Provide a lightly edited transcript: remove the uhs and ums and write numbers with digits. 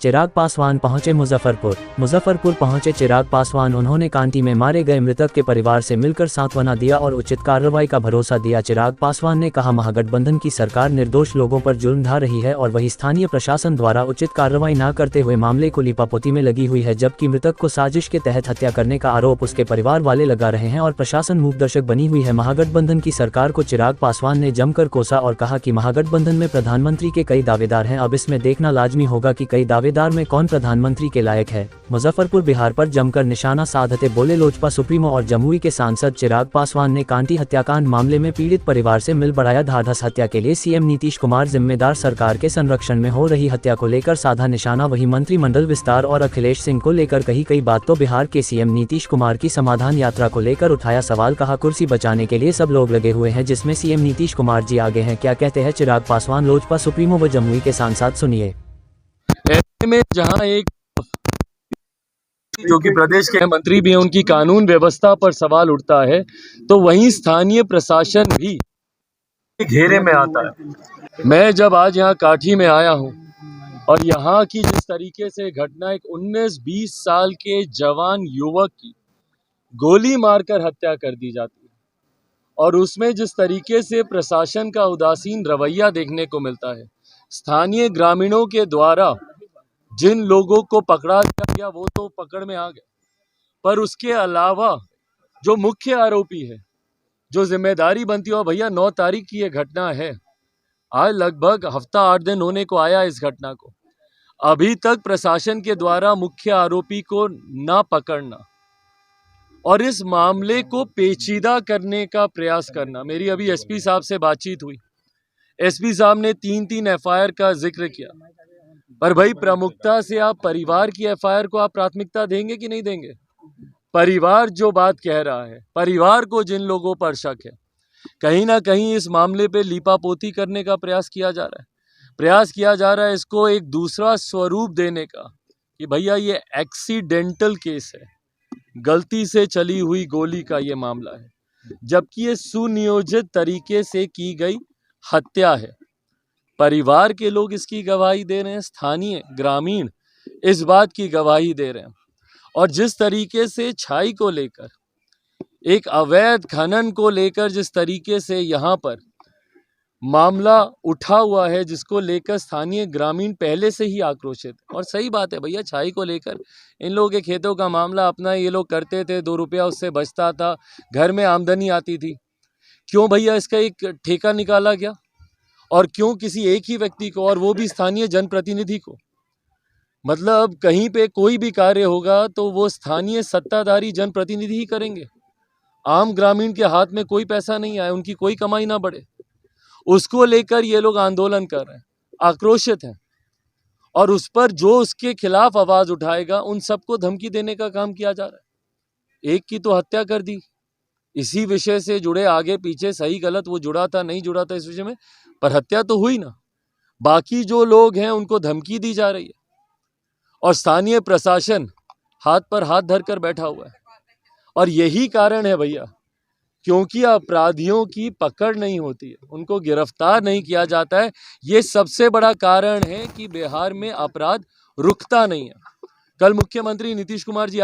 चिराग पासवान पहुंचे मुजफ्फरपुर पहुंचे चिराग पासवान। उन्होंने कांटी में मारे गए मृतक के परिवार से मिलकर सांत्वना दिया और उचित कार्रवाई का भरोसा दिया। चिराग पासवान ने कहा, महागठबंधन की सरकार निर्दोष लोगों पर जुल्म ढा रही है और वही स्थानीय प्रशासन द्वारा उचित कार्रवाई न करते हुए मामले को लीपापोती में लगी हुई है, जबकि मृतक को साजिश के तहत हत्या करने का आरोप उसके परिवार वाले लगा रहे हैं और प्रशासन मूकदर्शक बनी हुई है। महागठबंधन की सरकार को चिराग पासवान ने जमकर कोसा और कहा कि महागठबंधन में प्रधानमंत्री के कई दावेदार हैं, अब इसमें देखना लाजमी होगा कि कई दावेदार में कौन प्रधानमंत्री के लायक है। मुजफ्फरपुर बिहार पर जमकर निशाना साधते बोले लोजपा सुप्रीमो और जमुई के सांसद चिराग पासवान ने कांटी हत्याकांड मामले में पीड़ित परिवार से मिल बढ़ाया धाधस। हत्या के लिए सीएम नीतीश कुमार जिम्मेदार, सरकार के संरक्षण में हो रही हत्या को लेकर साधा निशाना। वही मंत्रिमंडल विस्तार और अखिलेश सिंह को लेकर कई बात तो बिहार के सीएम नीतीश कुमार की समाधान यात्रा को लेकर उठाया सवाल। कहा, कुर्सी बचाने के लिए सब लोग लगे हुए हैं, जिसमें सीएम नीतीश कुमार जी आगे हैं। क्या कहते हैं चिराग पासवान, लोजपा सुप्रीमो व जमुई के सांसद, सुनिए। ऐसे में जहां एक जो कि प्रदेश के मंत्री भी हैं, उनकी कानून व्यवस्था पर सवाल उठता है, तो वहीं स्थानीय प्रशासन भी घेरे में आता है। मैं जब आज यहाँ काठी में आया हूँ और यहाँ की जिस तरीके से घटना, एक 19-20 साल के जवान युवक की गोली मारकर हत्या कर दी जाती है और उसमें जिस तरीके से प्रशासन का उदासीन रवैया देखने को मिलता है, स्थानीय ग्रामीणों के द्वारा जिन लोगों को पकड़ा गया वो तो पकड़ में आ गए, पर उसके अलावा जो मुख्य आरोपी है, जो जिम्मेदारी बनती है, भैया 9 तारीख की ये घटना है, आज लगभग हफ्ता 8 दिन होने को आया इस घटना को। अभी तक प्रशासन के द्वारा मुख्य आरोपी को ना पकड़ना और इस मामले को पेचीदा करने का प्रयास करना। मेरी अभी एसपी साहब से बातचीत हुई, एसपी साहब ने 3 एफआईआर का जिक्र किया, पर भाई प्रमुखता से आप परिवार की एफआईआर को आप प्राथमिकता देंगे कि नहीं देंगे? परिवार जो बात कह रहा है, परिवार को जिन लोगों पर शक है, कहीं ना कहीं इस मामले पे लीपापोती करने का प्रयास किया जा रहा है, इसको एक दूसरा स्वरूप देने का कि भैया ये एक्सीडेंटल केस है, गलती से चली हुई गोली का ये मामला है, जबकि ये सुनियोजित तरीके से की गई हत्या है। परिवार के लोग इसकी गवाही दे रहे हैं, स्थानीय ग्रामीण इस बात की गवाही दे रहे हैं। और जिस तरीके से छाई को लेकर, एक अवैध खनन को लेकर जिस तरीके से यहाँ पर मामला उठा हुआ है, जिसको लेकर स्थानीय ग्रामीण पहले से ही आक्रोशित है। और सही बात है भैया, छाई को लेकर इन लोगों के खेतों का मामला अपना ये लोग करते थे, 2 रुपया उससे बचता था, घर में आमदनी आती थी। क्यों भैया इसका एक ठेका निकाला गया और क्यों किसी एक ही व्यक्ति को, और वो भी स्थानीय जनप्रतिनिधि को? मतलब कहीं पे कोई भी कार्य होगा तो वो स्थानीय सत्ताधारी जनप्रतिनिधि ही करेंगे। आम ग्रामीण के हाथ में कोई पैसा नहीं आए, उनकी कोई कमाई ना बढ़े, उसको लेकर ये लोग आंदोलन कर रहे हैं, आक्रोशित हैं। और उस पर जो उसके खिलाफ आवाज उठाएगा, उन सबको धमकी देने का काम किया जा रहा है। एक की तो हत्या कर दी, इसी विषय से जुड़े आगे पीछे सही गलत वो जुड़ा था नहीं जुड़ा था इस विषय में, पर हत्या तो हुई ना। बाकी जो लोग हैं उनको धमकी दी जा रही है और स्थानीय प्रशासन हाथ पर हाथ धरकर बैठा हुआ है। और यही कारण है भैया, क्योंकि अपराधियों की पकड़ नहीं होती है, उनको गिरफ्तार नहीं किया जाता है। ये सबसे बड़ा कारण है कि बिहार में अपराध रुकता नहीं है। कल मुख्यमंत्री नीतीश कुमार जी आए